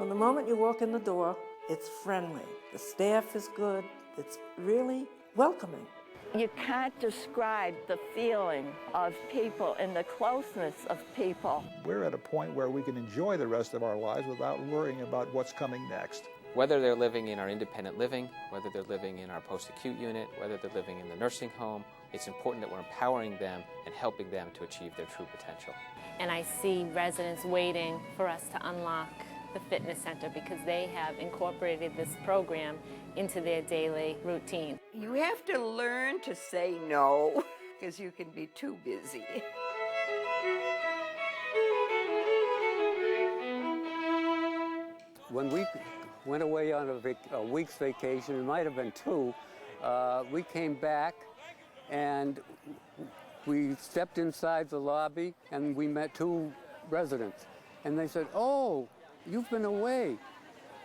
From the moment you walk in the door, it's friendly. The staff is good. It's really welcoming. You can't describe the feeling of people and the closeness of people. We're at a point where we can enjoy the rest of our lives without worrying about what's coming next. Whether they're living in our independent living, whether they're living in our post-acute unit, whether they're living in the nursing home, it's important that we're empowering them and helping them to achieve their true potential. And I see residents waiting for us to unlock the fitness center because they have incorporated this program into their daily routine. You have to learn to say no because you can be too busy. When we went away on a week's vacation, it might have been 2, we came back and we stepped inside the lobby and we met 2 residents. And they said, "Oh, you've been away.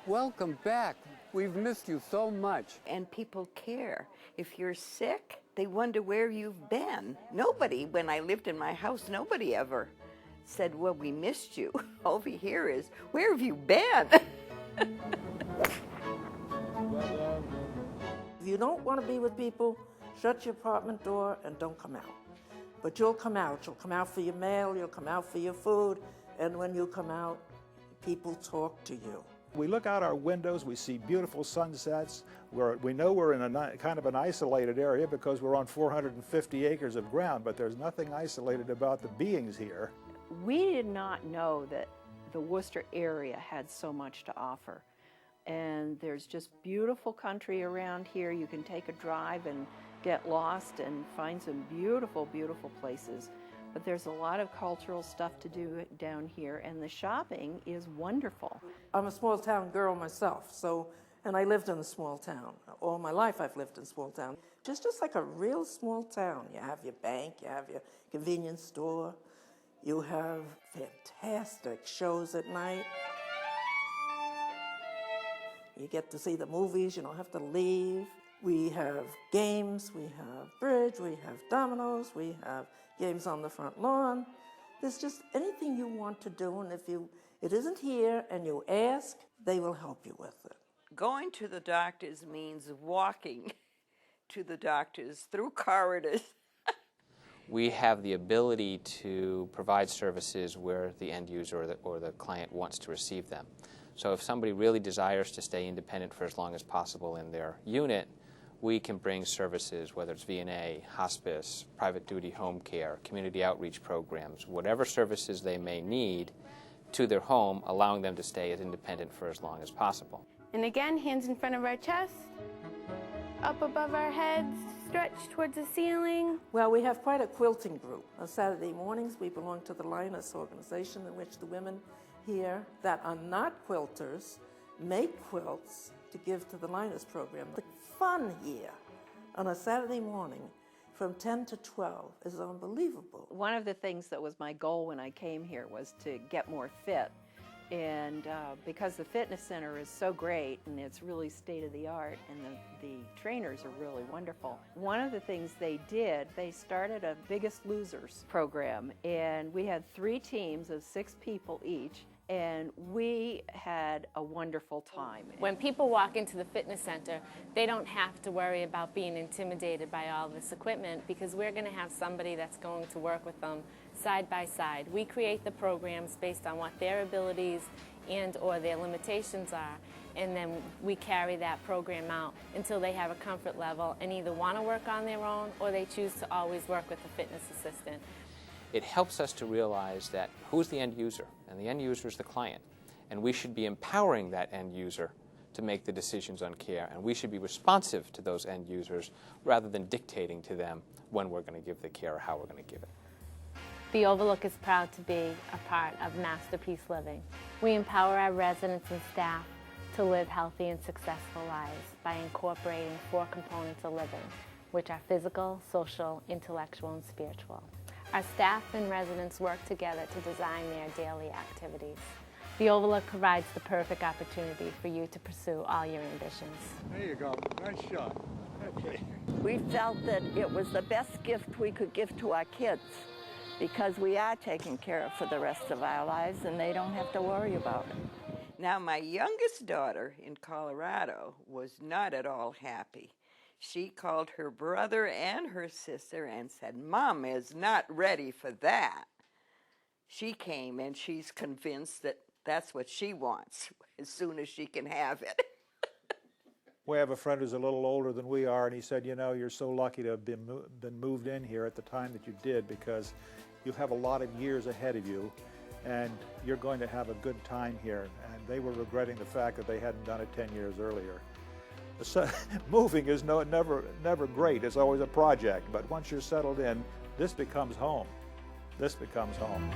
Welcome back. We've missed you so much." And people care. If you're sick, they wonder where you've been. Nobody, when I lived in my house, nobody ever said, "Well, we missed you." Over here is, "Where have you been?" If you don't want to be with people, shut your apartment door and don't come out. But you'll come out. You'll come out for your mail, you'll come out for your food, and when you come out, people talk to you. We look out our windows, we see beautiful sunsets. We know we're in a kind of an isolated area because we're on 450 acres of ground, but there's nothing isolated about the beings here. We did not know that the Worcester area had so much to offer. And there's just beautiful country around here. You can take a drive and get lost and find some beautiful, beautiful places. But there's a lot of cultural stuff to do down here, and the shopping is wonderful. I'm a small town girl myself, and I lived in a small town. All my life I've lived in small town. Just like a real small town. You have your bank, you have your convenience store, you have fantastic shows at night. You get to see the movies, you don't have to leave. We have games, we have bridge, we have dominoes, we have games on the front lawn. There's just anything you want to do, and if it isn't here and you ask, they will help you with it. Going to the doctors means walking to the doctors through corridors. We have the ability to provide services where the end user or the client wants to receive them. So if somebody really desires to stay independent for as long as possible in their unit, we can bring services, whether it's V&A, hospice, private duty home care, community outreach programs, whatever services they may need to their home, allowing them to stay as independent for as long as possible. And again, hands in front of our chest, up above our heads, stretch towards the ceiling. Well, we have quite a quilting group. On Saturday mornings, we belong to the Lioness organization, in which the women here that are not quilters make quilts to give to the Lioness program. The fun here on a Saturday morning from 10 to 12 is unbelievable. One of the things that was my goal when I came here was to get more fit. And because the fitness center is so great and it's really state-of-the-art and the trainers are really wonderful, one of the things they did, they started a Biggest Losers program, and we had 3 teams of 6 people each, and we had a wonderful time. When people walk into the fitness center, they don't have to worry about being intimidated by all this equipment, because we're going to have somebody that's going to work with them side by side. We create the programs based on what their abilities and or their limitations are, and then we carry that program out until they have a comfort level and either want to work on their own or they choose to always work with a fitness assistant. It helps us to realize that who's the end user, and the end user is the client, and we should be empowering that end user to make the decisions on care, and we should be responsive to those end users rather than dictating to them when we're going to give the care or how we're going to give it. The Overlook is proud to be a part of Masterpiece Living. We empower our residents and staff to live healthy and successful lives by incorporating 4 components of living, which are physical, social, intellectual, and spiritual. Our staff and residents work together to design their daily activities. The Overlook provides the perfect opportunity for you to pursue all your ambitions. There you go. Nice shot. Okay. We felt that it was the best gift we could give to our kids, because we are taken care of for the rest of our lives and they don't have to worry about it. Now, my youngest daughter in Colorado was not at all happy. She called her brother and her sister and said, "Mom is not ready for that." She came and she's convinced that that's what she wants as soon as she can have it. We have a friend who's a little older than we are, and he said, you know, you're so lucky to have been moved in here at the time that you did, because you have a lot of years ahead of you, and you're going to have a good time here. And they were regretting the fact that they hadn't done it 10 years earlier. So, moving is never great. It's always a project, but once you're settled in, this becomes home. This becomes home.